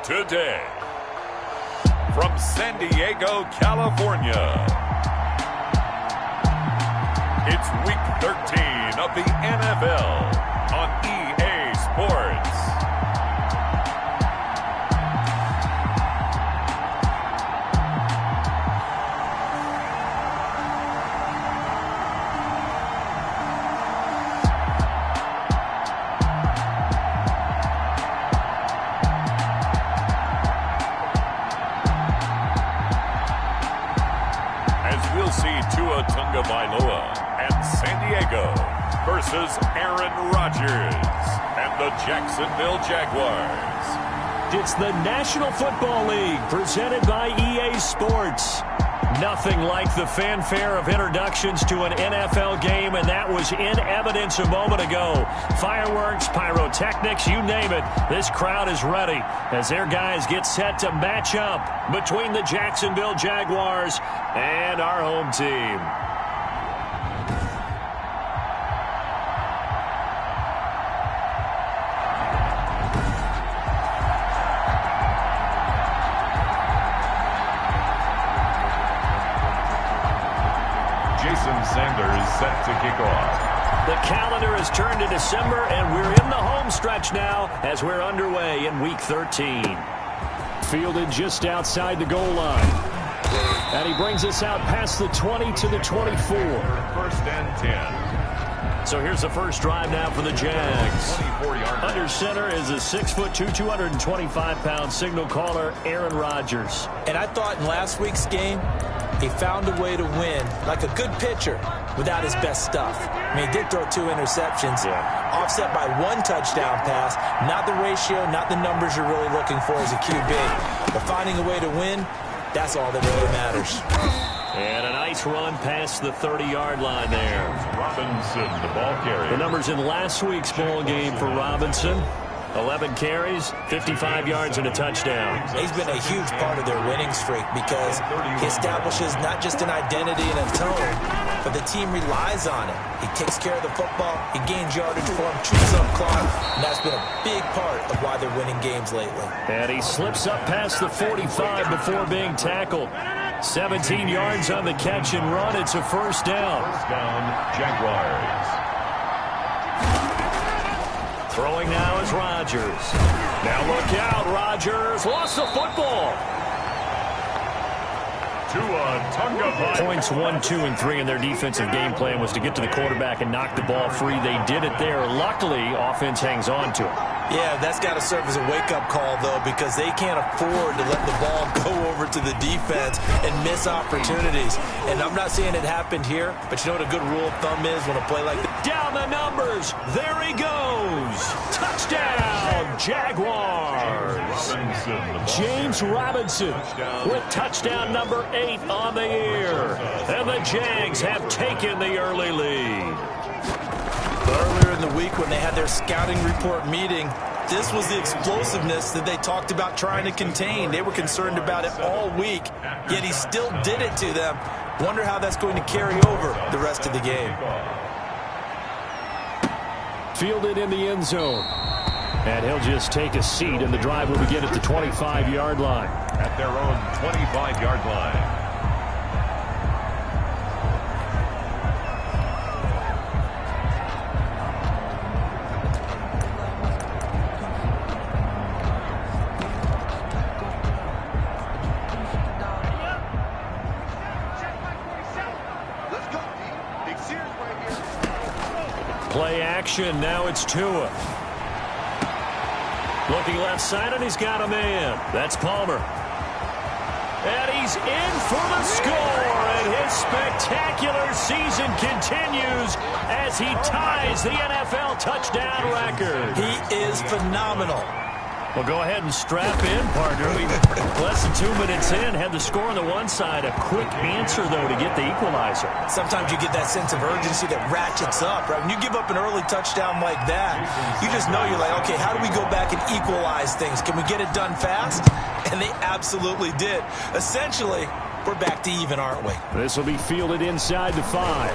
today. From San Diego, California, it's Week 13 of the NFL on EA Sports. And San Diego versus Aaron Rodgers and the Jacksonville Jaguars. It's the National Football League presented by EA Sports. Nothing like the fanfare of introductions to an NFL game, and that was in evidence a moment ago. Fireworks, pyrotechnics, you name it. This crowd is ready as their guys get set to match up between the Jacksonville Jaguars and our home team. Sanders set to kick off. The calendar has turned to December, and we're in the home stretch now as we're underway in Week 13. Fielded just outside the goal line. And he brings us out past the 20 to the 24. First and 10. So here's the first drive now for the Jags. 24-yard. Under center is a 6'2", 225-pound signal caller, Aaron Rodgers. And I thought in last week's game, he found a way to win, like a good pitcher, without his best stuff. I mean, he did throw 2 interceptions, offset by 1 touchdown pass. Not the ratio, not the numbers you're really looking for as a QB. But finding a way to win, that's all that really matters. And a nice run past the 30-yard line there. Robinson, the ball carrier. The numbers in last week's ball game for Robinson. 11 carries, 55 yards, and a touchdown. He's been a huge part of their winning streak because he establishes not just an identity and a tone, but the team relies on it. He takes care of the football, he gains yardage for him, chews up clock, and that's been a big part of why they're winning games lately. And he slips up past the 45 before being tackled. 17 yards on the catch and run. It's a first down. First down, Jaguars. Throwing now is Rodgers. Now look out, Rodgers lost the football. Points 1, 2, and 3 in their defensive game plan was to get to the quarterback and knock the ball free. They did it there. Luckily, offense hangs on to it. Yeah, that's got to serve as a wake-up call, though, because they can't afford to let the ball go over to the defense and miss opportunities. And I'm not saying it happened here, but you know what a good rule of thumb is when a play like that? Down the numbers. There he goes. Touchdown, Jaguars. James Robinson with touchdown number 8 on the year. And the Jags have taken the early lead. Earlier in the week when they had their scouting report meeting, this was the explosiveness that they talked about trying to contain. They were concerned about it all week, yet he still did it to them. Wonder how that's going to carry over the rest of the game. Fielded in the end zone. And he'll just take a seat, and the drive will begin at the 25-yard line. At their own 25-yard line. Play action. Now it's Tua. Looking left side, and he's got a man. That's Palmer. And he's in for the score. And his spectacular season continues as he ties the NFL touchdown record. He is phenomenal. Well, go ahead and strap in, partner. Less than 2 minutes in, had the score on the one side. A quick answer, though, to get the equalizer. Sometimes you get that sense of urgency that ratchets up, right? When you give up an early touchdown like that, you just know you're like, okay, how do we go back and equalize things? Can we get it done fast? And they absolutely did. Essentially, we're back to even, aren't we? This will be fielded inside the 5.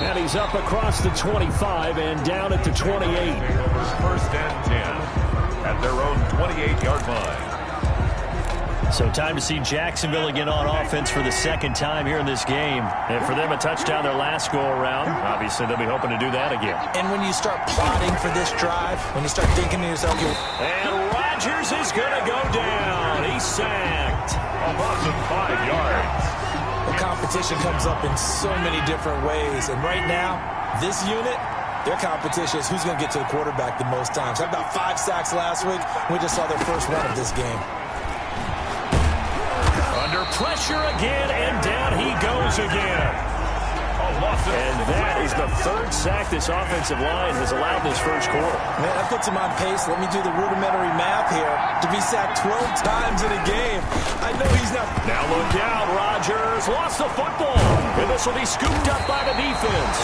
And he's up across the 25 and down at the 28. First and 10. at their own 28-yard line. So time to see Jacksonville again on offense for the second time here in this game. And for them, a touchdown their last go-around. Obviously, they'll be hoping to do that again. And when you start plotting for this drive, when you start thinking to yourself, and Rodgers is going to go down. He's sacked. A loss of 5 yards. The competition comes up in so many different ways. And right now, this unit, their competition is who's going to get to the quarterback the most times. Had about 5 sacks last week. We just saw their first one of this game. Under pressure again, and down he goes again. And that is the 3rd sack this offensive line has allowed this first quarter. Man, that puts him on pace. Let me do the rudimentary math here. To be sacked 12 times in a game. I know he's not. Now look out, Rodgers lost the football. And this will be scooped up by the defense.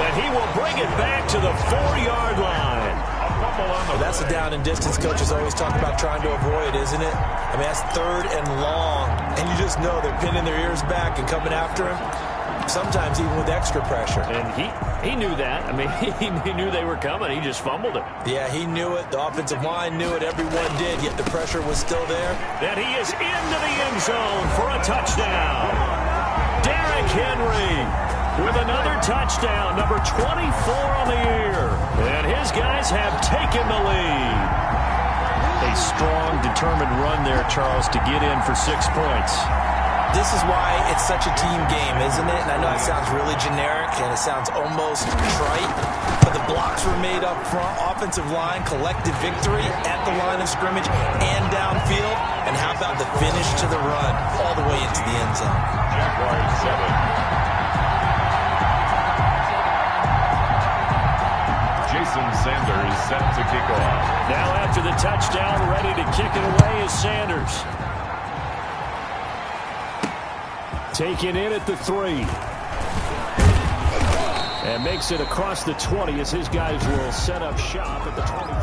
And he will bring it back to the 4-yard line. Well, that's a down and distance coaches always talk about trying to avoid, isn't it? I mean, that's 3rd and long. And you just know they're pinning their ears back and coming after him. Sometimes even with extra pressure. And he knew that. I mean, he knew they were coming. He just fumbled it. Yeah, he knew it. The offensive line knew it. Everyone did, yet the pressure was still there. And he is into the end zone for a touchdown. Derrick Henry with another touchdown, number 24 on the year. And his guys have taken the lead. A strong, determined run there, Charles, to get in for 6 points. This is why it's such a team game, isn't it? And I know it sounds really generic and it sounds almost trite, but the blocks were made up front. Offensive line, collective victory at the line of scrimmage and downfield. And how about the finish to the run all the way into the end zone? Jaguars 7. Jason Sanders set to kick off. Now after the touchdown, ready to kick it away is Sanders. Taken in at the 3. And makes it across the 20 as his guys will set up shop at the 23.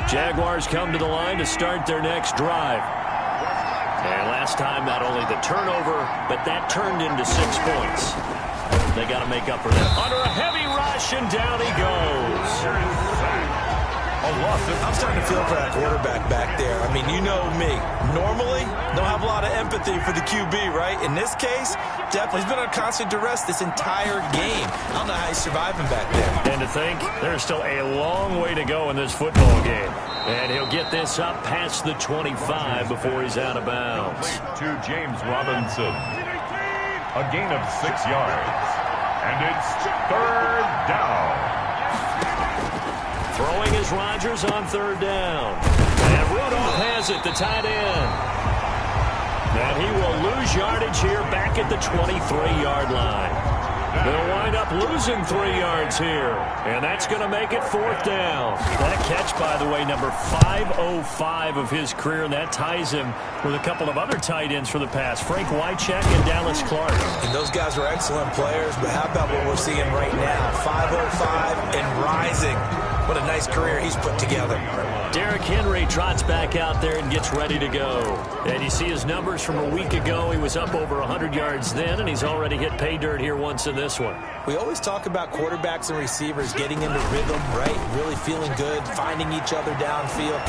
Jaguars come to the line to start their next drive. And last time, not only the turnover, but that turned into 6 points. They got to make up for that. Under a heavy rush, and down he goes. I'm starting to feel for that quarterback back there. I mean, you know me. Normally, don't have a lot of empathy for the QB, right? In this case, definitely. He's been under constant duress this entire game. I don't know how he's surviving back there. And to think, there's still a long way to go in this football game. And he'll get this up past the 25 before he's out of bounds. To James Robinson. A gain of 6 yards. And it's 3rd down. Throwing is Rodgers on 3rd down. And Rudolph has it, the tight end. And he will lose yardage here back at the 23-yard line. They'll wind up losing 3 yards here. And that's going to make it 4th down. That catch, by the way, number 505 of his career, and that ties him with a couple of other tight ends for the past, Frank Wycheck and Dallas Clark. And those guys are excellent players, but how about what we're seeing right now? 505 and rising. What a nice career he's put together. Derrick Henry trots back out there and gets ready to go. And you see his numbers from a week ago. He was up over 100 yards then, and he's already hit pay dirt here once in this one. We always talk about quarterbacks and receivers getting into rhythm, right? Really feeling good, finding each other downfield.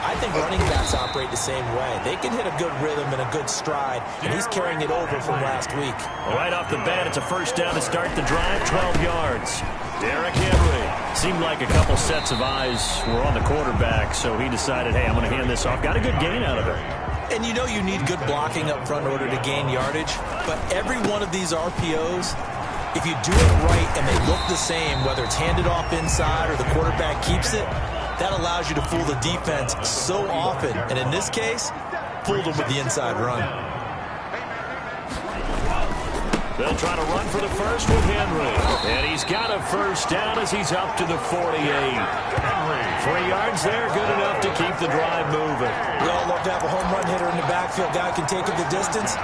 I think running backs operate the same way. They can hit a good rhythm and a good stride, and he's carrying it over from last week. Right off the bat, it's a 1st down to start the drive, 12 yards. Derrick Henry. Seemed like a couple sets of eyes were on the quarterback, so he decided, hey, I'm going to hand this off. Got a good gain out of it. And you know you need good blocking up front in order to gain yardage, but every one of these RPOs, if you do it right and they look the same, whether it's handed off inside or the quarterback keeps it, that allows you to fool the defense so often. And in this case, fooled them with the inside run. They'll try to run for the first with Henry. And he's got a 1st down as he's up to the 48. 3 yards there, good enough to keep the drive moving. We all love to have a home run hitter in the backfield. Guy can take it the distance.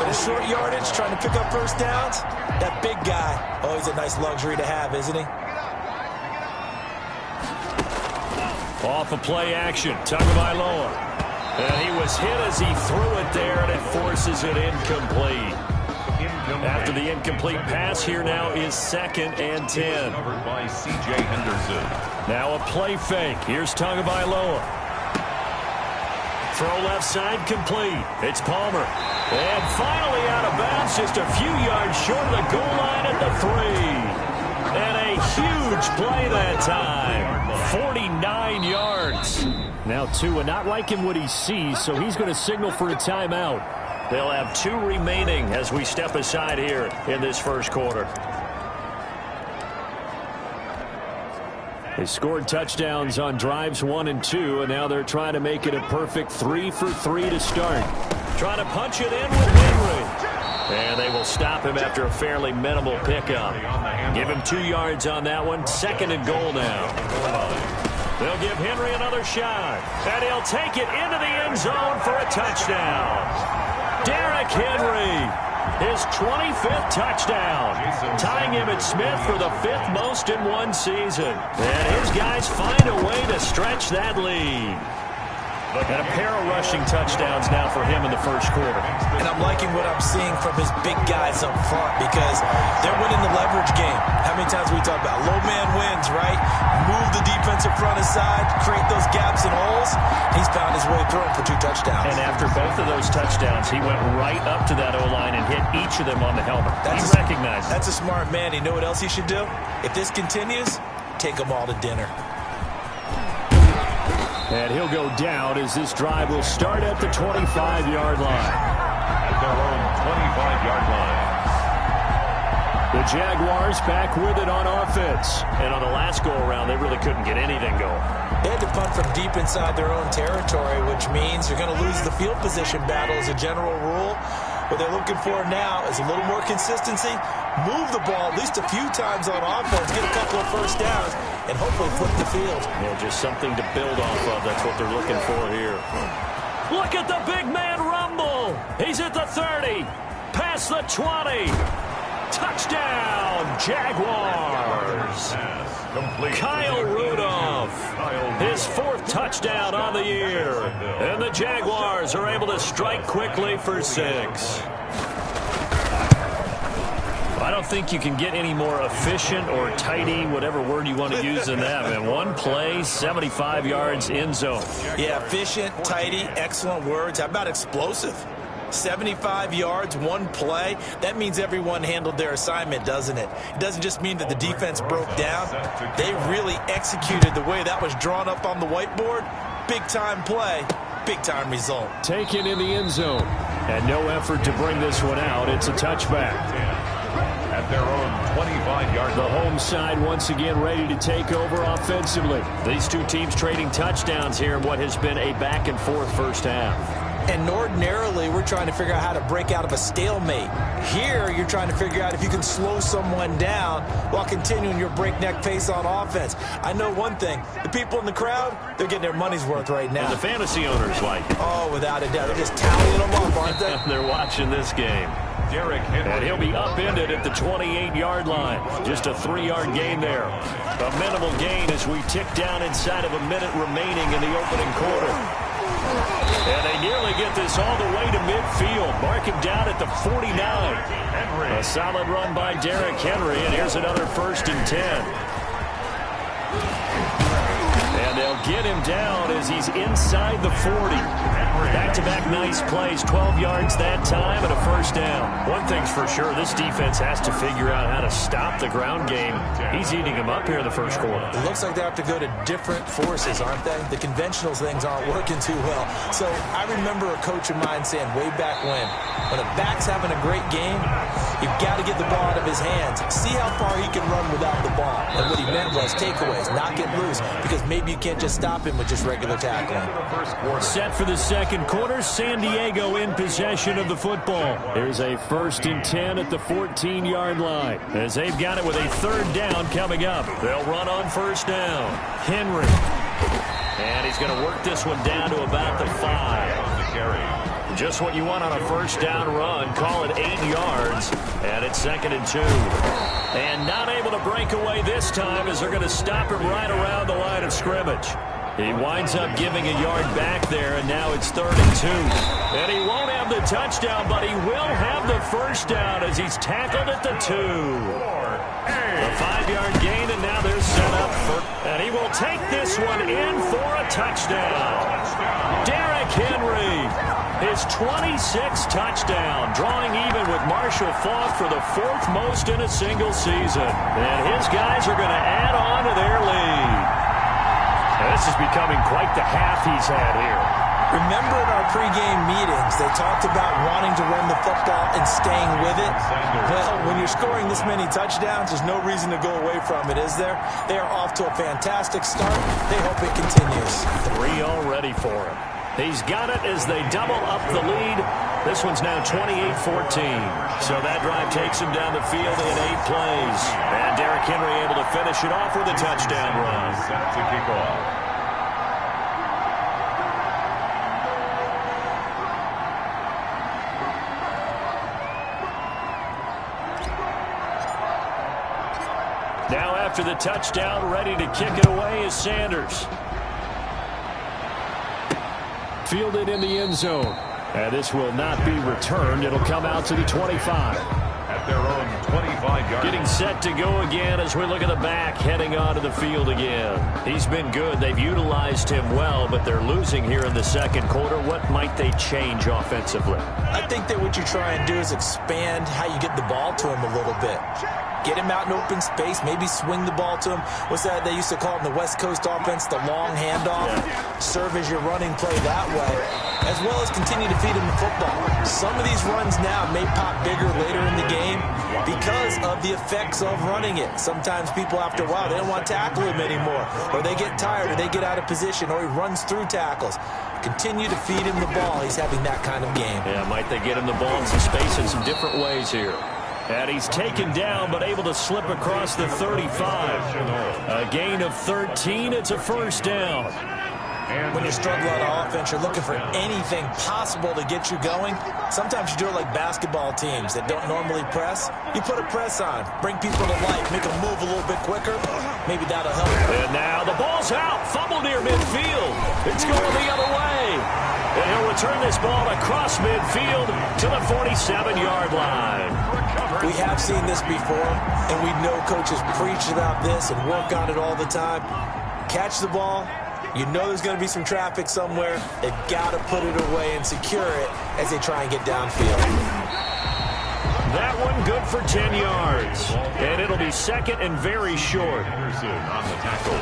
But a short yardage, trying to pick up 1st downs, that big guy, always a nice luxury to have, isn't he? Off of play action, Tagovailoa. And he was hit as he threw it there, and it forces it incomplete. After the incomplete pass, here now is 2nd and 10. Covered by C.J. Henderson. Now a play fake. Here's Tagovailoa. Throw left side complete. It's Palmer. And finally out of bounds, just a few yards short of the goal line at the 3. And a huge play that time. 49 yards. Now Tua not liking what he sees, so he's going to signal for a timeout. They'll have 2 remaining as we step aside here in this first quarter. They scored touchdowns on drives 1 and 2, and now they're trying to make it a perfect 3 for 3 to start. Trying to punch it in with Henry. And they will stop him after a fairly minimal pickup. Give him 2 yards on that one. 2nd and goal now. They'll give Henry another shot. And he'll take it into the end zone for a touchdown. Derrick Henry, his 25th touchdown, tying him at Smith for the 5th most in one season. And his guys find a way to stretch that lead. And a pair of rushing touchdowns now for him in the first quarter. And I'm liking what I'm seeing from his big guys up front because they're winning the leverage game. How many times we talk about low man wins, right? Move the defensive front aside, create those gaps and holes. He's found his way through them for 2 touchdowns. And after both of those touchdowns, he went right up to that O-line and hit each of them on the helmet. He recognized it. That's a smart man. You know what else he should do? If this continues, take them all to dinner. And he'll go down as this drive will start at the 25-yard line. At their own 25-yard line. The Jaguars back with it on offense. And on the last go-around, they really couldn't get anything going. They had to punt from deep inside their own territory, which means you're going to lose the field position battle as a general rule. What they're looking for now is a little more consistency, move the ball at least a few times on offense, get a couple of first downs, and hopefully flip the field. Yeah, just something to build off of. That's what they're looking for here. Look at the big man rumble. He's at the 30, past the 20. Touchdown, Jaguars. Kyle Rudolph, his 4th touchdown on the year. And the Jaguars are able to strike quickly for 6. I don't think you can get any more efficient or tidy, whatever word you want to use in that, man. One play, 75 yards in zone. Yeah, efficient, tidy, excellent words. How about explosive? 75 yards, 1 play. That means everyone handled their assignment, doesn't it? It doesn't just mean that the defense broke down. They really executed the way that was drawn up on the whiteboard. Big-time play, big-time result. Taken in the end zone. And no effort to bring this one out. It's a touchback. At their own 25-yard line. The home side once again ready to take over offensively. These 2 teams trading touchdowns here in what has been a back-and-forth first half. And ordinarily, we're trying to figure out how to break out of a stalemate. Here, you're trying to figure out if you can slow someone down while continuing your breakneck pace on offense. I know one thing. The people in the crowd, they're getting their money's worth right now. And the fantasy owners like it. Oh, without a doubt. They're just tallying them up, aren't they? They're watching this game. Derrick Henry. And he'll be upended at the 28-yard line. Just a 3-yard gain there. A minimal gain as we tick down inside of a minute remaining in the opening quarter. And they nearly get this all the way to midfield. Mark him down at the 49. A solid run by Derrick Henry, and here's another 1st and 10. And they'll get him down as he's inside the 40. Back-to-back nice plays, 12 yards that time and a 1st down. One thing's for sure, this defense has to figure out how to stop the ground game. He's eating them up here in the first quarter. It looks like they have to go to different forces, aren't they? The conventional things aren't working too well. So I remember a coach of mine saying way back when a back's having a great game, you've got to get the ball out of his hands. See how far he can run without the ball. And what he meant was takeaways, not get loose, because maybe you can't just stop him with just regular tackling. Set for the second quarter, San Diego in possession of the football. Here's a 1st and 10 at the 14-yard line as they've got it with a 3rd down coming up. They'll run on 1st down. Henry. And he's going to work this one down to about the 5. Just what you want on a 1st down run. Call it 8 yards. And it's 2nd and 2. And not able to break away this time as they're going to stop him right around the line of scrimmage. He winds up giving a yard back there, and now it's 3rd and 2. And he won't have the touchdown, but he will have the first down as he's tackled at the 2. A 5-yard gain, and now they're set up for... And he will take this one in for a touchdown. Derrick Henry, his 26th touchdown, drawing even with Marshall Faulk for the 4th most in a single season. And his guys are going to add on to their lead. This is becoming quite the half he's had here. Remember in our pregame meetings, they talked about wanting to run the football and staying with it. Well, when you're scoring this many touchdowns, there's no reason to go away from it, is there? They are off to a fantastic start. They hope it continues. 3 already for him. He's got it as they double up the lead. This one's now 28-14. So that drive takes him down the field in 8 plays. And Derrick Henry able to finish it off with a touchdown run. Set to kick off. Now after the touchdown, ready to kick it away is Sanders. Fielded in the end zone. And this will not be returned. It'll come out to the 25. At their own 25-yard. Getting set to go again as we look at the back heading onto the field again. He's been good. They've utilized him well, but they're losing here in the second quarter. What might they change offensively? I think that what you try and do is expand how you get the ball to him a little bit. Get him out in open space, maybe swing the ball to him. What's that they used to call it in the West Coast offense, the long handoff? Yeah. Serve as your running play that way, as well as continue to feed him the football. Some of these runs now may pop bigger later in the game because of the effects of running it. Sometimes people, after a while, they don't want to tackle him anymore, or they get tired, or they get out of position, or he runs through tackles. Continue to feed him the ball. He's having that kind of game. Yeah, might they get him the ball in some space in some different ways here. And he's taken down, but able to slip across the 35. A gain of 13. It's a first down. When you're struggling on offense, you're looking for anything possible to get you going. Sometimes you do it like basketball teams that don't normally press. You put a press on, bring people to life, make them move a little bit quicker. Maybe that'll help. And now the ball's out. Fumble near midfield. It's going the other way. And he'll return this ball across midfield to the 47-yard line. We have seen this before, and we know coaches preach about this and work on it all the time. Catch the ball. You know there's going to be some traffic somewhere. They've got to put it away and secure it as they try and get downfield. That one good for 10 yards. And it'll be second and very short. Anderson on the tackle.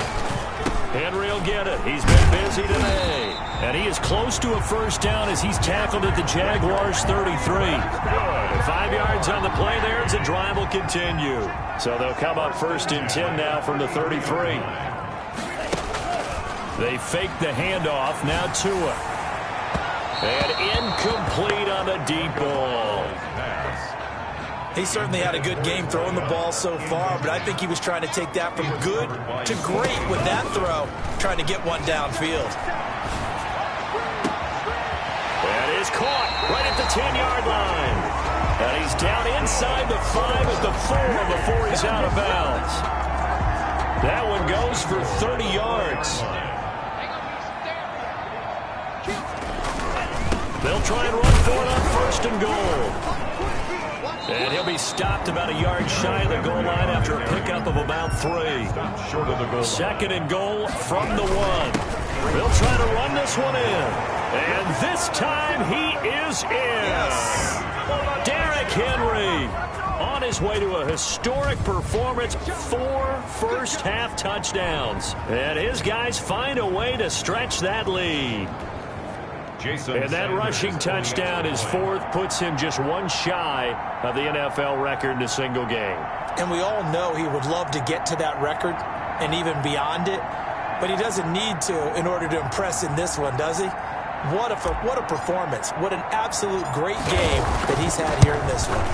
Henry will get it. He's been busy today. And he is close to a first down as he's tackled at the Jaguars 33. 5 yards on the play there as the drive will continue. So they'll come up 1st and 10 now from the 33. They fake the handoff. Now Tua. And incomplete on the deep ball. He certainly had a good game throwing the ball so far, but I think he was trying to take that from good to great with that throw, trying to get one downfield. That is caught right at the 10-yard line. And he's down inside the 5 at the 4 before he's out of bounds. That one goes for 30 yards. They'll try and run for it on 1st and goal. And he'll be stopped about a yard shy of the goal line after a pickup of about 3. Short of the goal. 2nd and goal from the 1. They'll try to run this one in. And this time he is in. Yes. Derrick Henry on his way to a historic performance. 4 first-half touchdowns. And his guys find a way to stretch that lead. And that rushing touchdown, his 4th, puts him just one shy of the NFL record in a single game. And we all know he would love to get to that record and even beyond it, but he doesn't need to in order to impress in this one, does he? What a performance. What an absolute great game that he's had here in this one.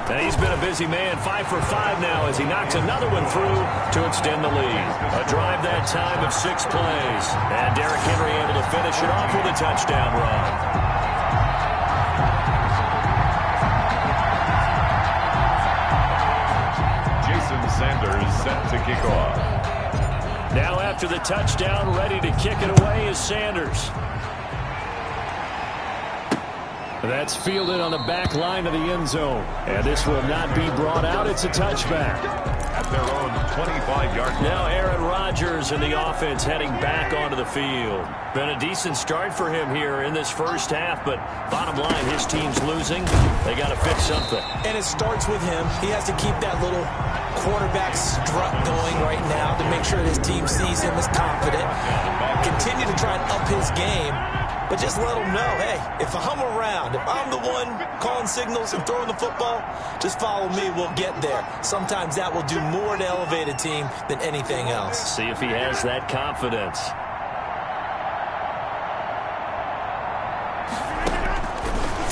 And he's been a busy man, 5 for 5 now as he knocks another one through to extend the lead. A drive that time of 6 plays. And Derrick Henry able to finish it off with a touchdown run. Jason Sanders set to kick off. Now after the touchdown, ready to kick it away is Sanders. That's fielded on the back line of the end zone. And this will not be brought out. It's a touchback. At their own 25-yard line. Now Aaron Rodgers and the offense heading back onto the field. Been a decent start for him here in this first half, but bottom line, his team's losing. They got to fix something. And it starts with him. He has to keep that little quarterback strut going right now to make sure his team sees him as confident. Continue to try and up his game, but just let him know, hey, if I'm around, if I'm the one calling signals and throwing the football, just follow me, we'll get there. Sometimes that will do more to elevate a team than anything else. See if he has that confidence.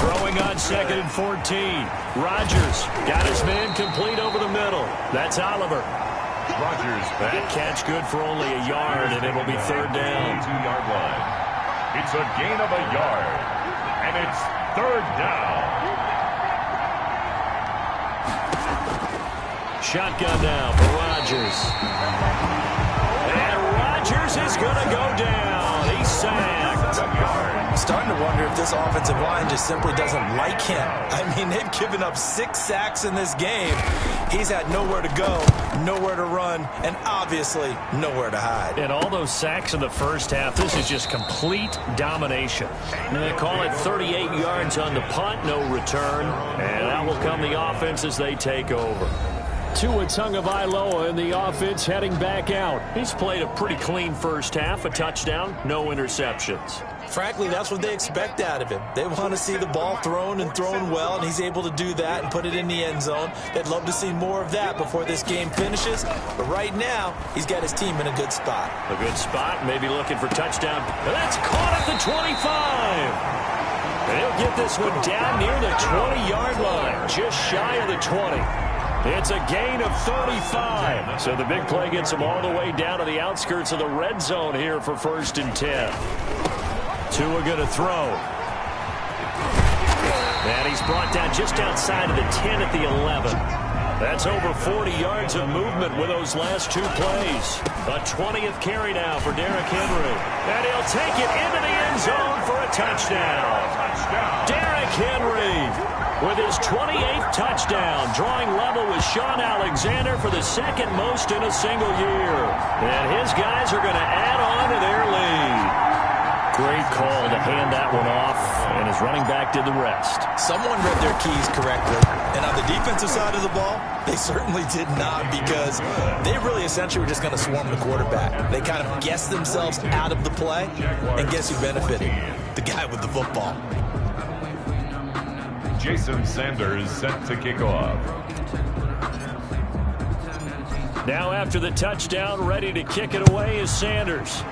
Throwing on 2nd and 14. Rodgers got his man complete over the middle. That's Oliver. Rodgers. That catch good for only a yard, and it'll be 3rd down. 2-yard line. It's a gain of a yard, and it's 3rd down. Shotgun now for Rodgers. And Rodgers is going to go down. He's sacked. I'm starting to wonder if this offensive line just simply doesn't like him. I mean, they've given up 6 sacks in this game. He's had nowhere to go, nowhere to run, and obviously nowhere to hide. And all those sacks in the first half, this is just complete domination. And they call it 38 yards on the punt, no return. And that will come the offense as they take over. Tua Tagovailoa in the offense heading back out. He's played a pretty clean first half, a touchdown, no interceptions. Frankly, that's what they expect out of him. They want to see the ball thrown and thrown well, and he's able to do that and put it in the end zone. They'd love to see more of that before this game finishes. But right now, he's got his team in a good spot. A good spot, maybe looking for touchdown. And that's caught at the 25. And he'll get this one down near the 20-yard line, just shy of the 20. It's a gain of 35. So the big play gets him all the way down to the outskirts of the red zone here for 1st and 10. Tua going to throw. And he's brought down just outside of the 10 at the 11. That's over 40 yards of movement with those last 2 plays. A 20th carry now for Derrick Henry. And he'll take it into the end zone for a touchdown. Derrick Henry with his 28th touchdown, drawing level with Sean Alexander for the 2nd most in a single year. And his guys are going to add on to their lead. Great call to hand that one off, and his running back did the rest. Someone read their keys correctly, and on the defensive side of the ball, they certainly did not, because they really essentially were just going to swarm the quarterback. They kind of guessed themselves out of the play, and guess who benefited? The guy with the football. Jason Sanders set to kick off. Now after the touchdown, ready to kick it away is Sanders.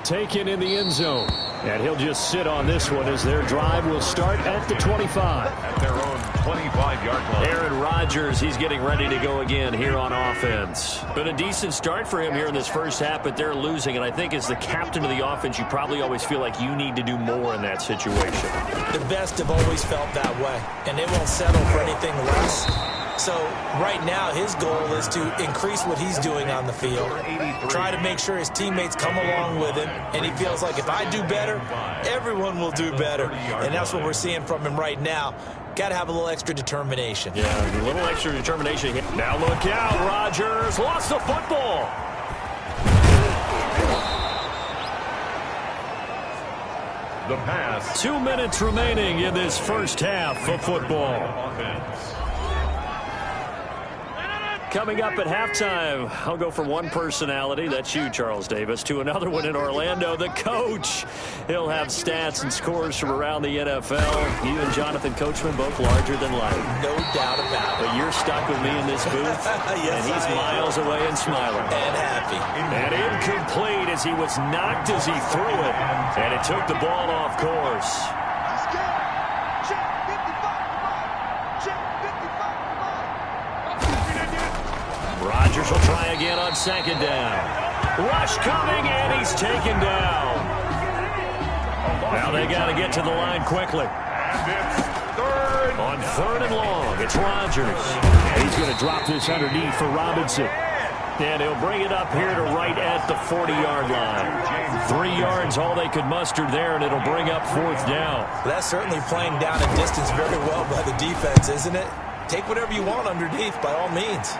Taken in the end zone. And he'll just sit on this one as their drive will start at the 25. At their own 25-yard line. Aaron Rodgers, he's getting ready to go again here on offense. Been a decent start for him here in this first half, but they're losing. And I think as the captain of the offense, you probably always feel like you need to do more in that situation. The best have always felt that way, and they won't settle for anything less. So right now his goal is to increase what he's doing on the field, try to make sure his teammates come along with him, and he feels like if I do better, everyone will do better. And that's what we're seeing from him right now. Got to have a little extra determination. Yeah, a little extra determination. Now look out, Rodgers lost the football. The pass. 2 minutes remaining in this first half of football. Coming up at halftime, I'll go from one personality, that's you, Charles Davis, to another one in Orlando, the coach. He'll have stats and scores from around the NFL. You and Jonathan Coachman both larger than life. No doubt about it. But you're stuck with me in this booth, yes, and he's miles away and smiling. And happy. And incomplete as he was knocked as he threw it, and it took the ball off course. Rodgers will try again on 2nd down. Rush coming, and he's taken down. Now they got to get to the line quickly. And it's 3rd. On 3rd and long, it's Rodgers. He's going to drop this underneath for Robinson. And he'll bring it up here to right at the 40-yard line. 3 yards, all they could muster there, and it'll bring up 4th down. That's certainly playing down a distance very well by the defense, isn't it? Take whatever you want underneath, by all means.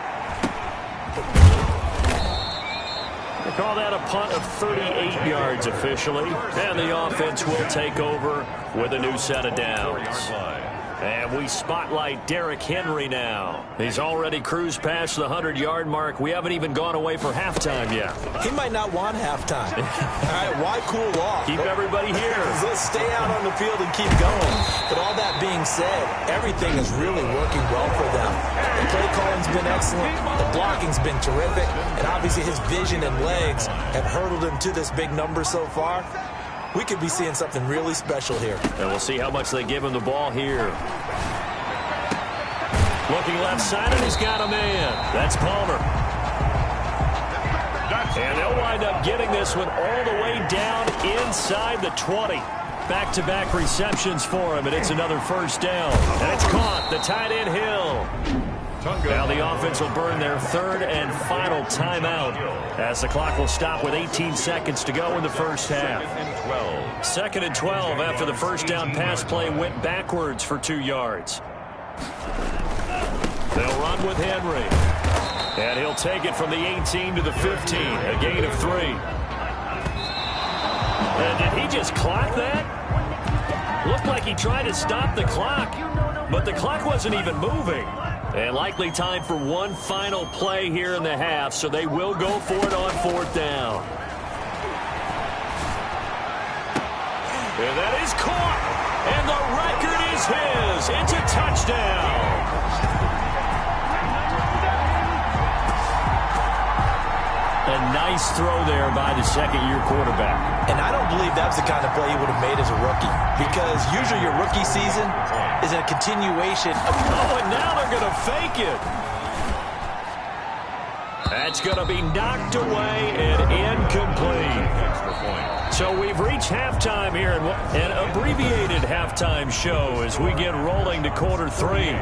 They call that a punt of 38 yards officially. And the offense will take over with a new set of downs. And we spotlight Derrick Henry now. He's already cruised past the 100-yard mark. We haven't even gone away for halftime yet. He might not want halftime. All right, why cool off? Keep everybody here. Let's stay out on the field and keep going. But all that being said, everything is really working well for them. The play calling's been excellent. The blocking's been terrific. And obviously his vision and legs have hurdled him to this big number so far. We could be seeing something really special here. And we'll see how much they give him the ball here. Looking left side, and he's got a man. That's Palmer. And they'll wind up getting this one all the way down inside the 20. Back-to-back receptions for him, and it's another 1st down. And it's caught. The tight end Hill. Now the offense will burn their 3rd and final timeout as the clock will stop with 18 seconds to go in the first half. 2nd and 12 after the 1st down pass play went backwards for 2 yards. They'll run with Henry. And he'll take it from the 18 to the 15, a gain of 3. And did he just clock that? Looked like he tried to stop the clock, but the clock wasn't even moving. And likely time for one final play here in the half, so they will go for it on 4th down. And that is caught, and the record is his. It's a touchdown. A nice throw there by the 2nd-year quarterback. And I don't believe that's the kind of play he would have made as a rookie, because usually your rookie season is a continuation of... Oh, and now they're going to fake it. That's going to be knocked away and incomplete. So we've reached halftime here, and an abbreviated halftime show as we get rolling to quarter 3.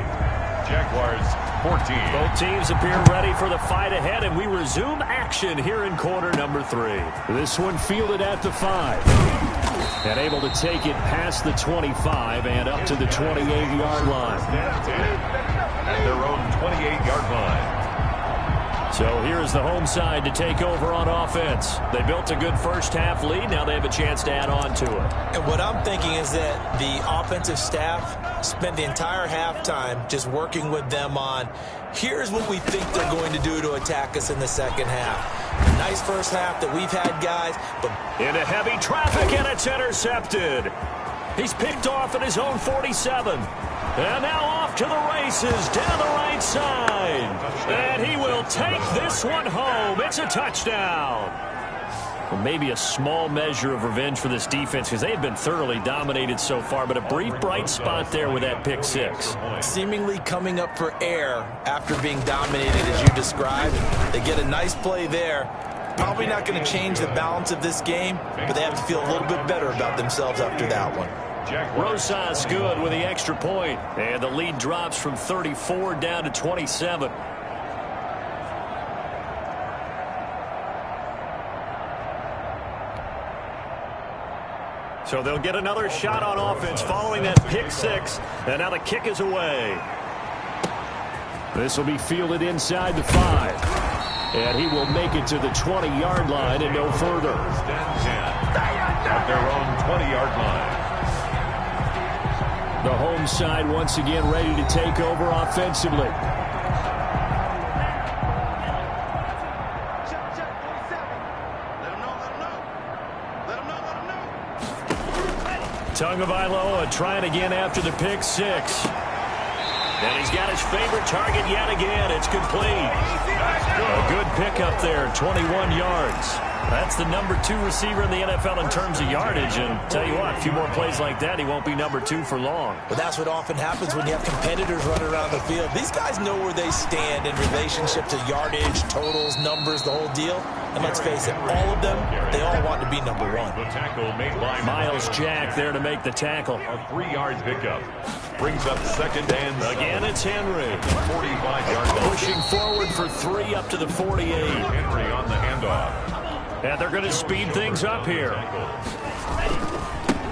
Jaguars 14. Both teams appear ready for the fight ahead, and we resume action here in quarter number 3. This one fielded at the 5. And able to take it past the 25 and up to the 28-yard line. At their own 28-yard line. So here's the home side to take over on offense. They built a good first half lead. Now they have a chance to add on to it. And what I'm thinking is that the offensive staff spent the entire halftime just working with them on, here's what we think they're going to do to attack us in the second half. Nice first half that we've had, guys. But into heavy traffic, and it's intercepted. He's picked off at his own 47. And now off to the races down the right side. And he will take this one home. It's a touchdown. Well, maybe a small measure of revenge for this defense because they have been thoroughly dominated so far, but a brief bright spot there with that pick 6. Seemingly coming up for air after being dominated as you described. They get a nice play there. Probably not going to change the balance of this game, but they have to feel a little bit better about themselves after that one. Rosas good with the extra point, and the lead drops from 34 down to 27. So they'll get another shot on offense following that pick 6, and now the kick is away. This will be fielded inside the 5, and he will make it to the 20-yard line and no further. At their own 20-yard line. The home side once again ready to take over offensively. Tagovailoa trying again after the pick 6. And he's got his favorite target yet again. It's complete. A good pickup there, 21 yards. That's the number 2 receiver in the NFL in terms of yardage. And tell you what, a few more plays like that, he won't be number 2 for long. But that's what often happens when you have competitors running around the field. These guys know where they stand in relationship to yardage, totals, numbers, the whole deal. And let's face it, all of them, they all want to be number 1. The tackle made by Miles Jack there to make the tackle. A 3-yard pickup. Brings up second and again, it's Henry. 45-yard line. Pushing forward for 3 up to the 48. Henry on the handoff. And they're going to speed things up here.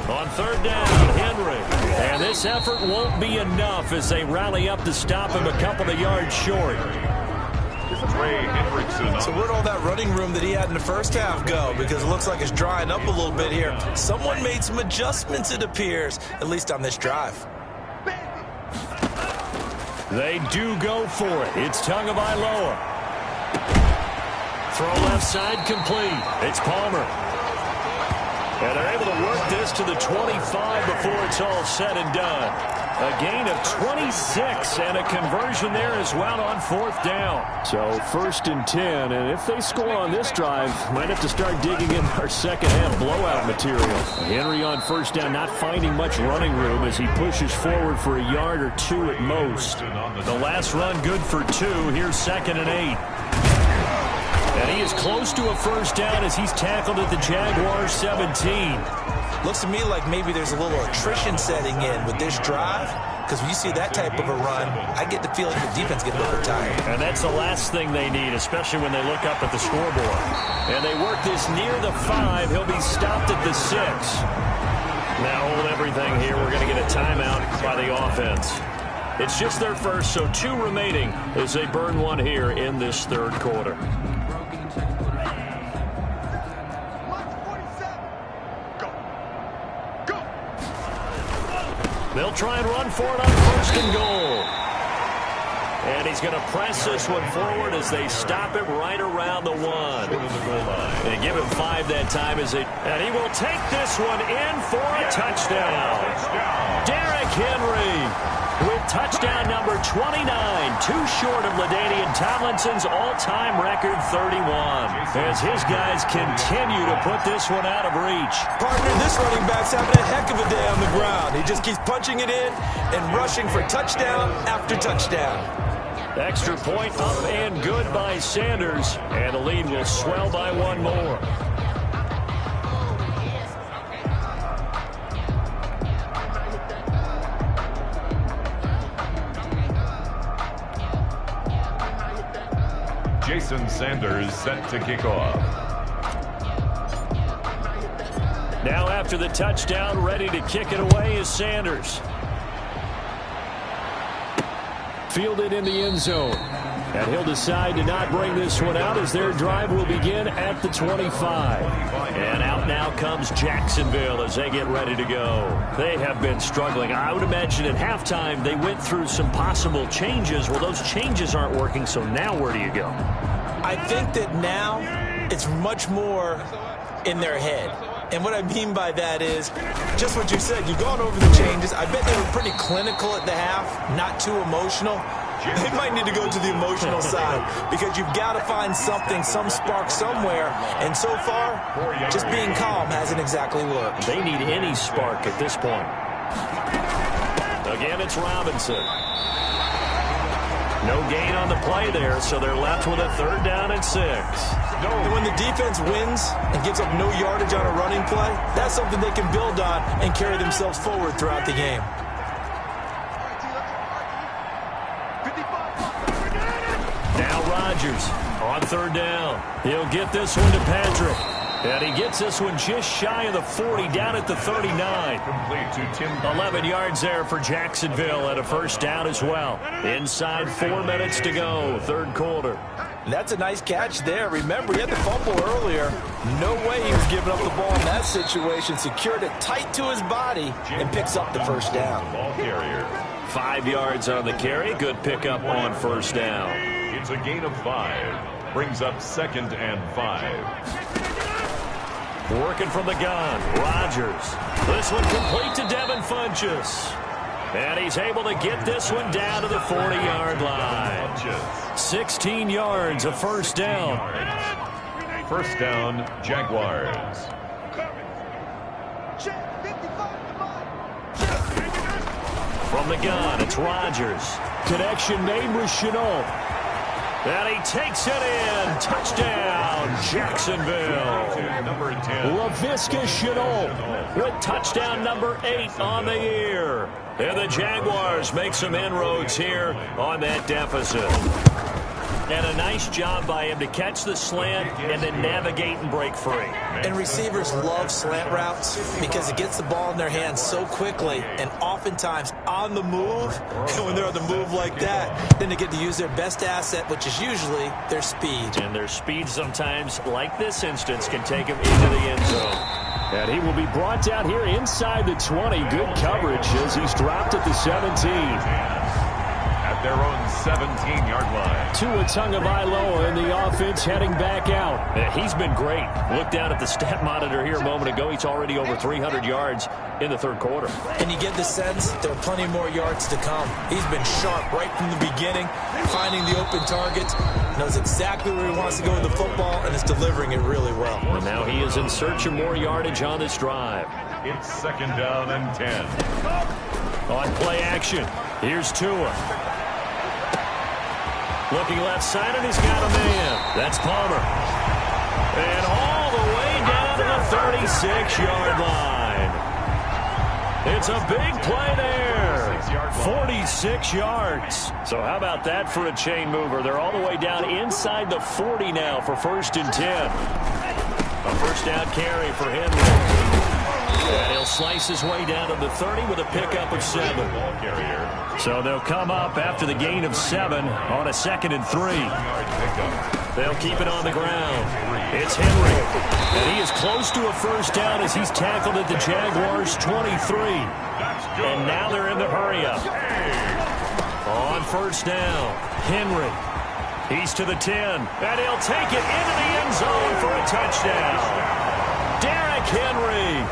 On third down, Henry. And this effort won't be enough as they rally up to stop him a couple of yards short. So where'd all that running room that he had in the first half go? Because it looks like it's drying up a little bit here. Someone made some adjustments, it appears, at least on this drive. They do go for it. It's Tagovailoa. Throw left side complete. It's Palmer. And they're able to work this to the 25 before it's all said and done. A gain of 26 and a conversion there as well on fourth down. So 1st and 10, and if they score on this drive, might have to start digging in our second half blowout material. Henry on first down, not finding much running room as he pushes forward for a yard or 2 at most. The last run good for 2. Here's 2nd and 8. And he is close to a first down as he's tackled at the Jaguars 17. Looks to me like maybe there's a little attrition setting in with this drive, because when you see that type of a run, I get the feeling the defense getting a little tired. And that's the last thing they need, especially when they look up at the scoreboard. And they work this near the 5. He'll be stopped at the 6. Now hold everything here. We're going to get a timeout by the offense. It's just their first, so 2 remaining as they burn 1 here in this third quarter. They'll try and run for it on 1st and goal. And he's going to press this one forward as they stop him right around the 1. They give him 5 that time and he will take this one in for a touchdown. Derrick Henry with touchdown number 29, 2 short of LaDainian Tomlinson's all-time record 31. As his guys continue to put this one out of reach. Partner, this running back's having a heck of a day on the ground. He just keeps punching it in and rushing for touchdown after touchdown. Extra point up and good by Sanders. And the lead will swell by 1 more. Jason Sanders set to kick off. Now after the touchdown, ready to kick it away is Sanders. Fielded in the end zone. And he'll decide to not bring this one out as their drive will begin at the 25. And out now comes Jacksonville as they get ready to go. They have been struggling. I would imagine at halftime they went through some possible changes. Well, those changes aren't working, so now where do you go? I think that now it's much more in their head. And what I mean by that is just what you said. You've gone over the changes. I bet they were pretty clinical at the half, not too emotional. They might need to go to the emotional side because you've got to find something, some spark somewhere. And so far, just being calm hasn't exactly worked. They need any spark at this point. Again, it's Robinson. No gain on the play there, so they're left with a 3rd down and 6. And when the defense wins and gives up no yardage on a running play, that's something they can build on and carry themselves forward throughout the game. Now Rodgers on 3rd down. He'll get this one to Patrick. And he gets this one just shy of the 40, down at the 39. Complete to Tim. 11 yards there for Jacksonville and a 1st down as well. Inside 4 minutes to go, 3rd quarter. That's a nice catch there. Remember, he had the fumble earlier. No way he was giving up the ball in that situation. Secured it tight to his body and picks up the 1st down. Ball carrier. 5 yards on the carry. Good pickup on 1st down. It's a gain of 5. Brings up 2nd and 5. Working from the gun, Rodgers. This one complete to Devin Funchess. And he's able to get this one down to the 40-yard line. 16 yards, a 1st down. First down, Jaguars. From the gun, it's Rodgers. Connection made with Chenault. And he takes it in. Touchdown, Jacksonville. Number 10. Laviska Chenault with touchdown number 8 on the year. And the Jaguars make some inroads here on that deficit. And a nice job by him to catch the slant and then navigate and break free. And receivers love slant routes because it gets the ball in their hands so quickly and oftentimes on the move. And when they're on the move like that, then they get to use their best asset, which is usually their speed. And their speed sometimes, like this instance, can take them into the end zone. And he will be brought down here inside the 20. Good coverage as he's dropped at the 17. At their own 17-yard line. Tua Tagovailoa in the offense heading back out. He's been great. Look down at the stat monitor here a moment ago. He's already over 300 yards in the third quarter. And you get the sense there are plenty more yards to come. He's been sharp right from the beginning, finding the open targets, knows exactly where he wants to go with the football, and is delivering it really well. And now he is in search of more yardage on this drive. It's second down and 10. On play action, here's Tua. Looking left side, and he's got a man. That's Palmer. And all the way down to the 36-yard line. It's a big play there. 46 yards. So how about that for a chain mover? They're all the way down inside the 40 now for 1st and 10. A first down carry for Henry. And he'll slice his way down to the 30 with a pickup of 7. So they'll come up after the gain of 7 on a 2nd and 3. They'll keep it on the ground. It's Henry. And he is close to a first down as he's tackled at the Jaguars' 23. And now they're in the hurry-up. On first down, Henry. He's to the 10. And he'll take it into the end zone for a touchdown. Derrick Henry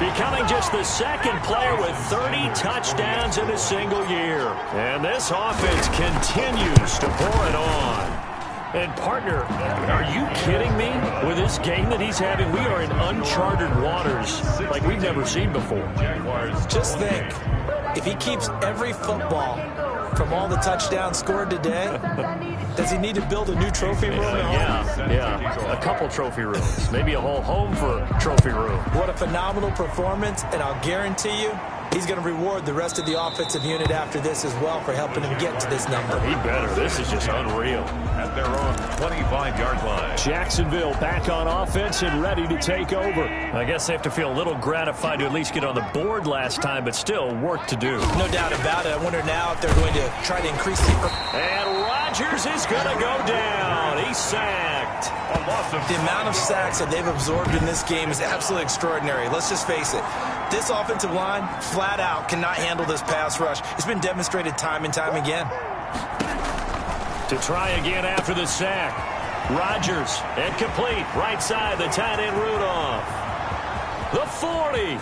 becoming just the second player with 30 touchdowns in a single year. And this offense continues to pour it on. And, partner, are you kidding me? With this game that he's having, we are in uncharted waters like we've never seen before. Just think, if he keeps every football from all the touchdowns scored today, does he need to build a new trophy room at home? Yeah, a couple trophy rooms. Maybe a whole home for trophy room. What a phenomenal performance, and I'll guarantee you he's going to reward the rest of the offensive unit after this as well for helping him get to this number. He better. This is just unreal. At their own 25-yard line. Jacksonville back on offense and ready to take over. I guess they have to feel a little gratified to at least get on the board last time, but still work to do. No doubt about it. I wonder now if they're going to try to increase the... And Rodgers is going to go down. He's sacked. The amount of sacks that they've absorbed in this game is absolutely extraordinary. Let's just face it. This offensive line, flat out, cannot handle this pass rush. It's been demonstrated time and time again. To try again after the sack. Rodgers, incomplete. Right side, the tight end Rudolph. The 40,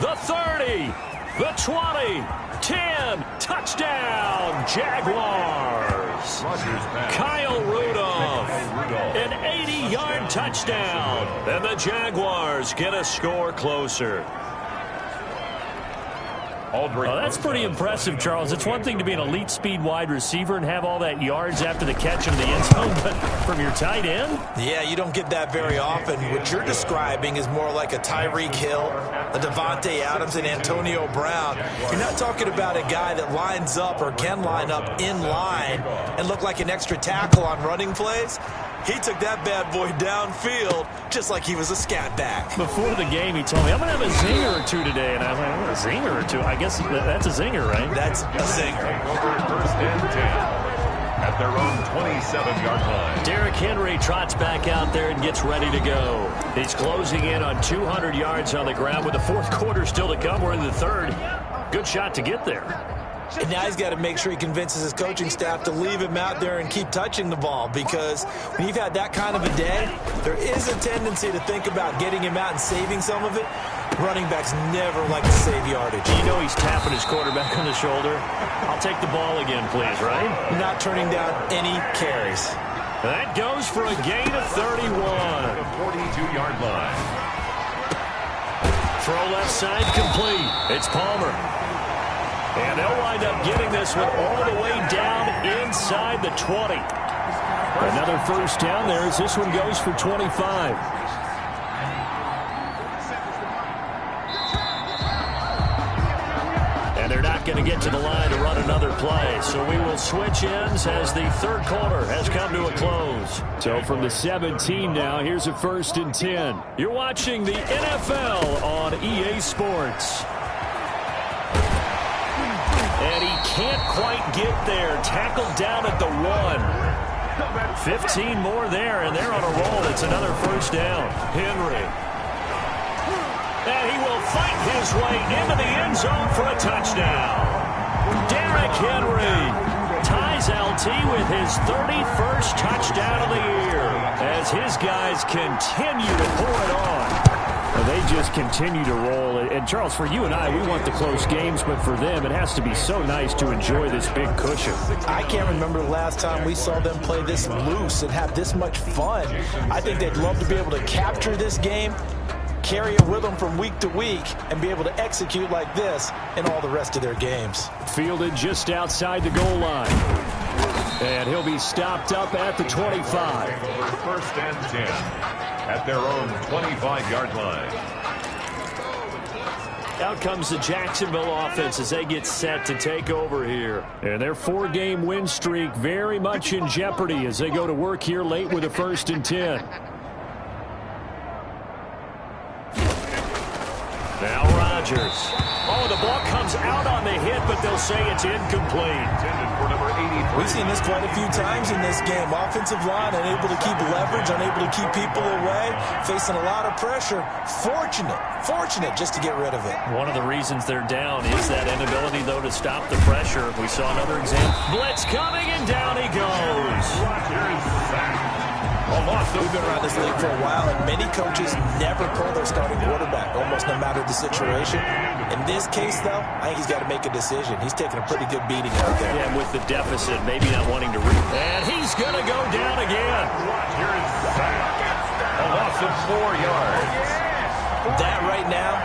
the 30, the 20, 10. Touchdown, Jaguars. Kyle Rudolph. An 80-yard touchdown. And the Jaguars get a score closer. Oh, that's pretty impressive, Charles. It's one thing to be an elite speed wide receiver and have all that yards after the catch in the end zone, but from your tight end? Yeah, you don't get that very often. What you're describing is more like a Tyreek Hill, a Devontae Adams, and Antonio Brown. You're not talking about a guy that lines up or can line up in line and look like an extra tackle on running plays. He took that bad boy downfield just like he was a scat back. Before the game, he told me, I'm going to have a zinger or two today. And I was like, a zinger or two? I guess that's a zinger, right? That's a zinger. First and 10 at their own 27-yard line. Derrick Henry trots back out there and gets ready to go. He's closing in on 200 yards on the ground with the fourth quarter still to come. We're in the third. Good shot to get there. And now he's got to make sure he convinces his coaching staff to leave him out there and keep touching the ball, because when you've had that kind of a day, there is a tendency to think about getting him out and saving some of it. Running backs never like to save yardage. You know he's tapping his quarterback on the shoulder. I'll take the ball again, please, right? Not turning down any carries. That goes for a gain of 31. The 42-yard line. Throw left side complete. It's Palmer. And they'll wind up getting this one all the way down inside the 20. Another first down there as this one goes for 25. And they're not going to get to the line to run another play. So we will switch ends as the third quarter has come to a close. So from the 17 now, here's a 1st and 10. You're watching the NFL on EA Sports. And he can't quite get there. Tackled down at the 1. 15 more there, and they're on a roll. It's another first down. Henry. And he will fight his way into the end zone for a touchdown. Derrick Henry ties LT with his 31st touchdown of the year as his guys continue to pour it on. Well, they just continue to roll. And, Charles, for you and I, we want the close games, but for them, it has to be so nice to enjoy this big cushion. I can't remember the last time we saw them play this loose and have this much fun. I think they'd love to be able to capture this game, carry it with them from week to week, and be able to execute like this in all the rest of their games. Fielded just outside the goal line. And he'll be stopped up at the 25. 1st and 10 at their own 25-yard line. Out comes the Jacksonville offense as they get set to take over here. And their 4-game win streak very much in jeopardy as they go to work here late with a 1st and 10. Now Rodgers. Oh, the ball comes out on the hit, but they'll say it's incomplete. We've seen this quite a few times in this game. Offensive line unable to keep leverage, unable to keep people away, facing a lot of pressure. Fortunate just to get rid of it. One of the reasons they're down is that inability, though, to stop the pressure. We saw another example. Blitz coming, and down he goes. We've been around this league for a while, and many coaches never pull their starting quarterback, almost no matter the situation. In this case, though, I think he's got to make a decision. He's taking a pretty good beating out there. Yeah, with the deficit, maybe not wanting to read. And he's going to go down again. Here's a loss of 4 yards. That right now,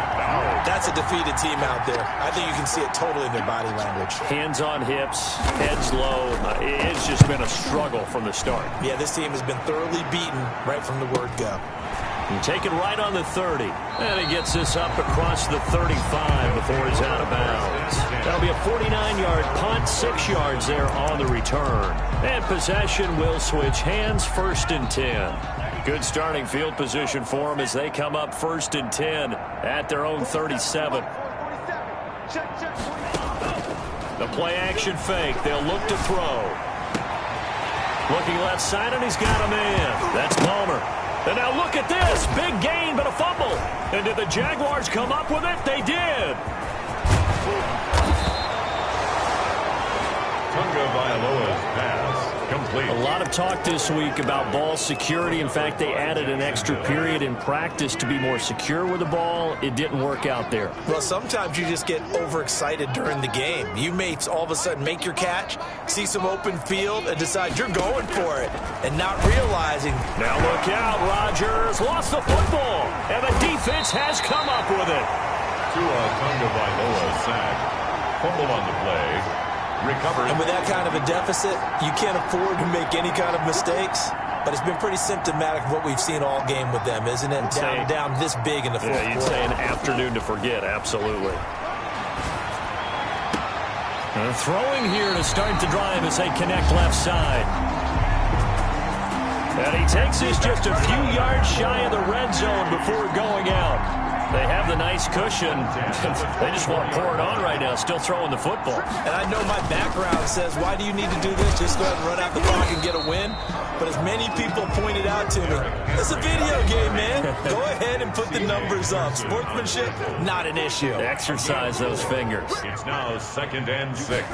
that's a defeated team out there. I think you can see it totally in their body language. Hands on hips, heads low. It's just been a struggle from the start. Yeah, this team has been thoroughly beaten right from the word go. And take it right on the 30. And he gets this up across the 35 before he's out of bounds. That'll be a 49-yard punt, 6 yards there on the return. And possession will switch hands, 1st and 10. Good starting field position for them as they come up 1st and 10 at their own 37. The play action fake. They'll look to throw. Looking left side, and he's got a man. That's Palmer. And now look at this. Big gain, but a fumble. And did the Jaguars come up with it? They did. Tagovailoa's pass complete. A lot of talk this week about ball security. In fact, they added an extra period in practice to be more secure with the ball. It didn't work out there. Well, sometimes you just get overexcited during the game. You may all of a sudden make your catch, see some open field, and decide you're going for it, and not realizing. Now look out, Rodgers lost the football, and the defense has come up with it. Tagovailoa sack. Fumble on the play. Recovered. And with that kind of a deficit, you can't afford to make any kind of mistakes. But it's been pretty symptomatic of what we've seen all game with them, isn't it? Down this big in the fourth quarter. You'd say an afternoon to forget, absolutely. Throwing here to start the drive as they connect left side. And he takes this just a few yards shy of the red zone before going out. They have the nice cushion. They just want to pour it on right now, still throwing the football. And I know my background says, why do you need to do this? Just go ahead and run out the clock and get a win. But as many people pointed out to me, it's a video game, man. Go ahead and put the numbers up. Sportsmanship, not an issue. Exercise those fingers. It's now 2nd and 6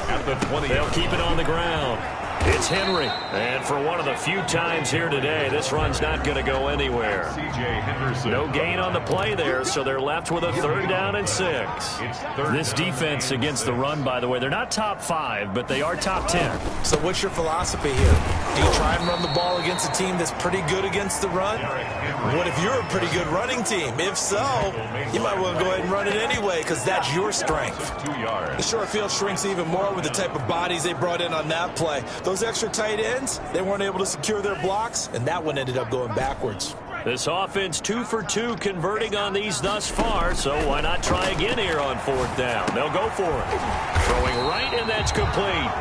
at the 20. They'll keep it on the ground. It's Henry. And for one of the few times here today, this run's not going to go anywhere. No gain on the play there, so they're left with a 3rd down and 6. This defense against the run, by the way, they're not top 5, but they are top 10. So what's your philosophy here? Do you try and run the ball against a team that's pretty good against the run? What if you're a pretty good running team? If so, you might want to go ahead and run it anyway because that's your strength. The short field shrinks even more with the type of bodies they brought in on that play. Those extra tight ends, they weren't able to secure their blocks, and that one ended up going backwards. This offense 2 for 2 converting on these thus far, so why not try again here on 4th down? They'll go for it. Throwing right, and that's complete.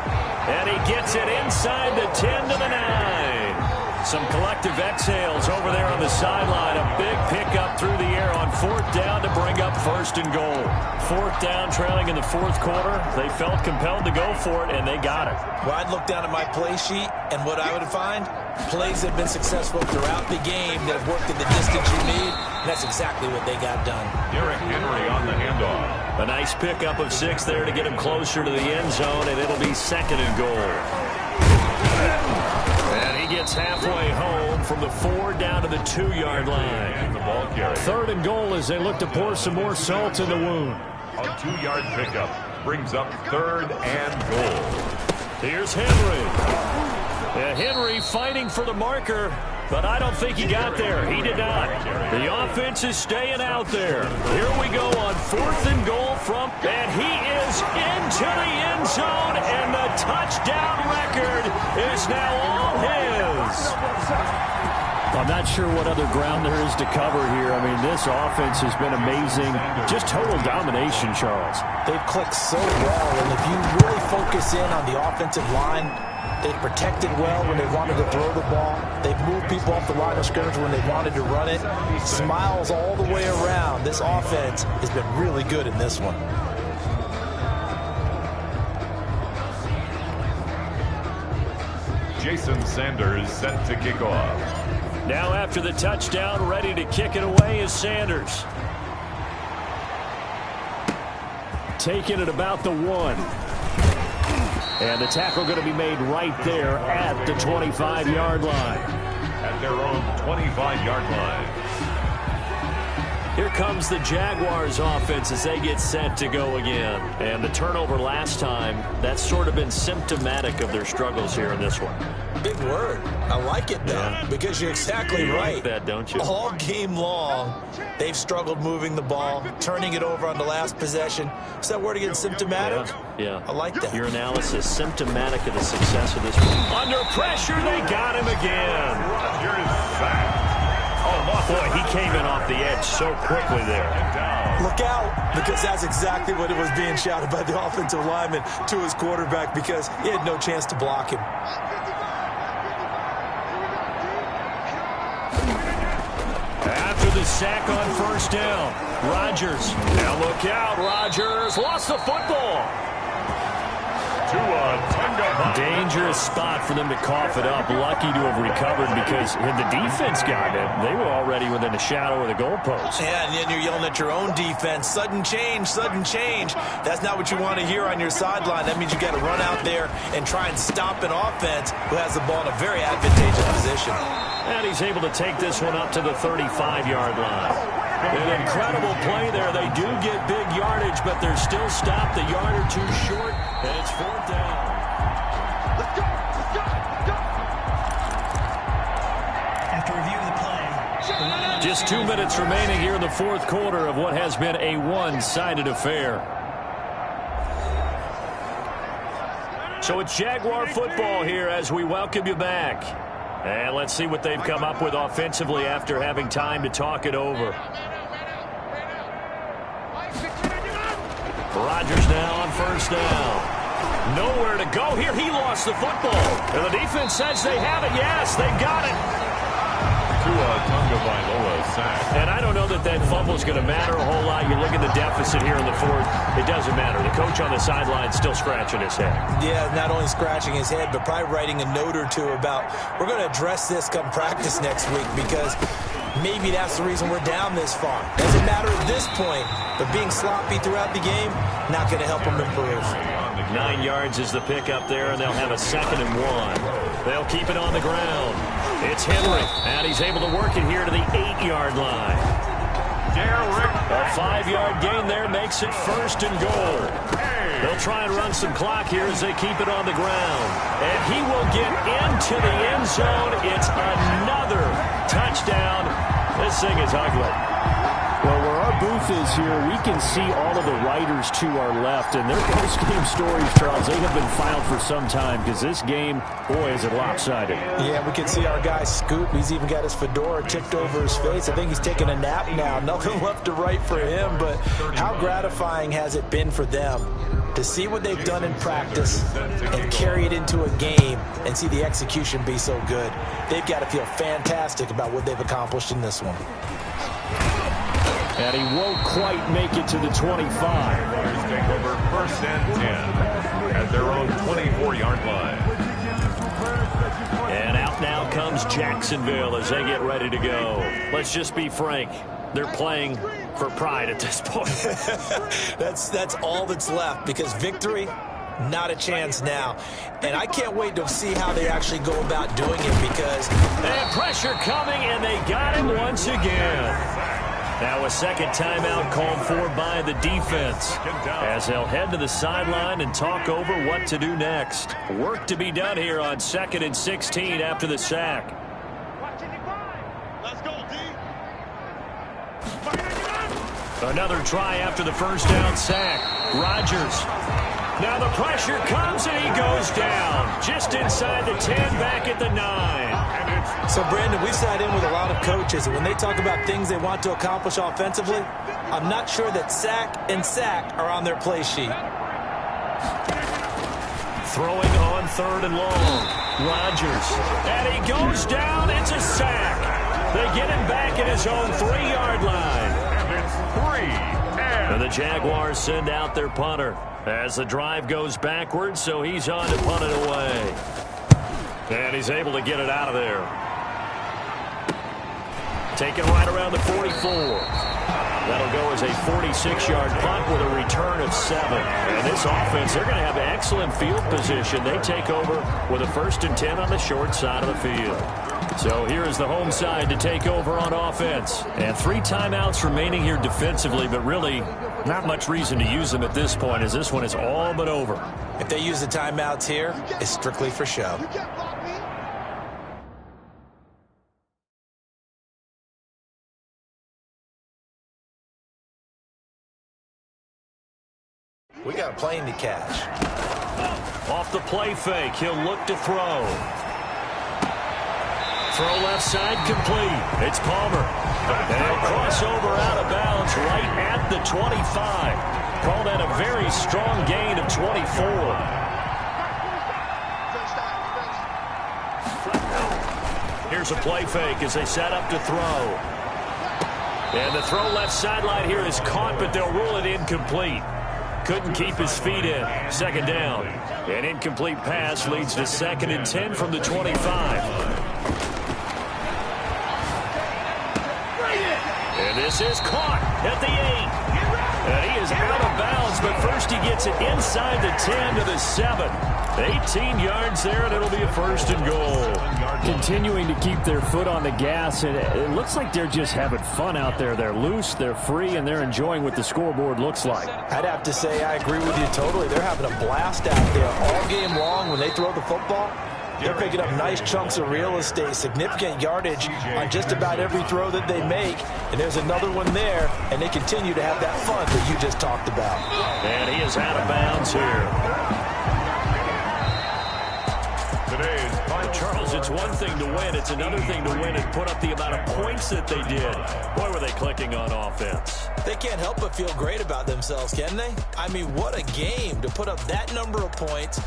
And he gets it inside the 10 to the 9. Some collective exhales over there on the sideline. A big pickup through the air on 4th down to bring up 1st and goal. 4th down trailing in the 4th quarter. They felt compelled to go for it, and they got it. Well, I'd look down at my play sheet, and what I would find, plays have been successful throughout the game that have worked in the distance you need, and that's exactly what they got done. Derrick Henry on the handoff. A nice pickup of 6 there to get him closer to the end zone, and it'll be 2nd and goal. And he gets halfway home from the 4 down to the 2-yard line. And the ball carrier. 3rd and goal as they look to pour some more salt in the wound. A 2-yard pickup brings up 3rd and goal. Here's Henry. And Henry fighting for the marker, but I don't think he got there. He did not. The offense is staying out there. Here we go on 4th and goal from, and he is into the end zone, and the touchdown record is now all his. I'm not sure what other ground there is to cover here. I mean, this offense has been amazing. Just total domination, Charles. They've clicked so well, and if you really focus in on the offensive line, they've protected well when they wanted to throw the ball. They've moved people off the line of scrimmage when they wanted to run it. Smiles all the way around. This offense has been really good in this one. Jason Sanders set to kick off. Now after the touchdown, ready to kick it away is Sanders. Taking it about the 1. And the tackle going to be made right there at the 25-yard line. At their own 25-yard line. Here comes the Jaguars offense as they get set to go again. And the turnover last time, that's sort of been symptomatic of their struggles here in this one. Big word. I like it, though, because you're exactly you right. like that, don't you? All game long, they've struggled moving the ball, turning it over on the last possession. Is that word again, symptomatic? Yeah. I like that. Your analysis, symptomatic of the success of this one. Under pressure, they got him again. Rodgers sacked. Oh, boy, he came in off the edge so quickly there. Look out, because that's exactly what it was being shouted by the offensive lineman to his quarterback because he had no chance to block him. After the sack on 1st down, Rodgers. Now look out, Rodgers lost the football. Dangerous spot for them to cough it up. Lucky to have recovered because had the defense got it, they were already within a shadow of the goalpost. Yeah, and then you're yelling at your own defense. Sudden change, sudden change. That's not what you want to hear on your sideline. That means you got to run out there and try and stop an offense who has the ball in a very advantageous position. And he's able to take this one up to the 35-yard line. An incredible play there. They do get big yardage, but they're still stopped a yard or 2 short, and it's 4th down. Let's go! After review of the play. Just 2 minutes remaining here in the 4th quarter of what has been a one-sided affair. So it's Jaguar football here as we welcome you back. And let's see what they've come up with offensively after having time to talk it over. Rodgers now on 1st down. Nowhere to go here. He lost the football. And the defense says they have it. Yes, they got it. And I don't know that that fumble is going to matter a whole lot. You look at the deficit here in the 4th. It doesn't matter. The coach on the sideline still scratching his head. Yeah, not only scratching his head, but probably writing a note or two about we're going to address this come practice next week because maybe that's the reason we're down this far. Doesn't matter at this point, but being sloppy throughout the game, not going to help them improve. 9 yards is the pickup there, and they'll have a 2nd and 1. They'll keep it on the ground. It's Henry, and he's able to work it here to the 8-yard line. A 5-yard gain there makes it 1st and goal. They'll try and run some clock here as they keep it on the ground. And he will get into the end zone. It's another touchdown. This thing is ugly. Well, where our booth is here, we can see all of the writers to our left. And their post-game stories, Charles, they have been filed for some time because this game, boy, is it lopsided. Yeah, we can see our guy Scoop. He's even got his fedora tipped over his face. I think he's taking a nap now. Nothing left to write for him. But how gratifying has it been for them to see what they've done in practice and carry it into a game and see the execution be so good? They've got to feel fantastic about what they've accomplished in this one. And he won't quite make it to the 25. Warriors take over 1st and 10 at their own 24-yard line. And out now comes Jacksonville as they get ready to go. Let's just be frank. They're playing for pride at this point. That's all that's left, because victory, not a chance now. And I can't wait to see how they actually go about doing it, because they have pressure coming, and they got him once again. Now a second timeout called for by the defense as they'll head to the sideline and talk over what to do next. Work to be done here on 2nd and 16 after the sack. Let's go, D. Another try after the 1st down sack. Rodgers. Now the pressure comes and he goes down. Just inside the 10, back at the 9. So, Brandon, we've sat in with a lot of coaches, and when they talk about things they want to accomplish offensively, I'm not sure that sack and sack are on their play sheet. Throwing on 3rd and long. Rodgers. And he goes down. It's a sack. They get him back at his own 3-yard line. And it's 3. And the Jaguars send out their punter as the drive goes backwards, so he's on to punt it away. And he's able to get it out of there. Taken right around the 44. That'll go as a 46-yard punt with a return of 7. And this offense, they're going to have excellent field position. They take over with a 1st and 10 on the short side of the field. So here is the home side to take over on offense. And 3 timeouts remaining here defensively, but really not much reason to use them at this point, as this one is all but over. If they use the timeouts here, it's strictly for show. We got a plane to catch. Off the play fake, he'll look to throw. Throw left side complete. It's Palmer. And crossover out of bounds right at the 25. Call that a very strong gain of 24. Here's a play fake as they set up to throw. And the throw left sideline here is caught, but they'll rule it incomplete. Couldn't keep his feet in. 2nd down. An incomplete pass leads to 2nd and 10 from the 25. And this is caught at the 8. And he is out of bounds, but first he gets it inside the 10 to the 7. 18 yards there, and it'll be a 1st and goal. Continuing to keep their foot on the gas, and it looks like they're just having fun out there. They're loose, they're free, and they're enjoying what the scoreboard looks like. I'd have to say I agree with you totally. They're having a blast out there all game long when they throw the football. They're picking up nice chunks of real estate, significant yardage on just about every throw that they make. And there's another one there, and they continue to have that fun that you just talked about. And he is out of bounds here. Charles, it's one thing to win. It's another thing to win and put up the amount of points that they did. Boy, were they clicking on offense. They can't help but feel great about themselves, can they? I mean, what a game to put up that number of points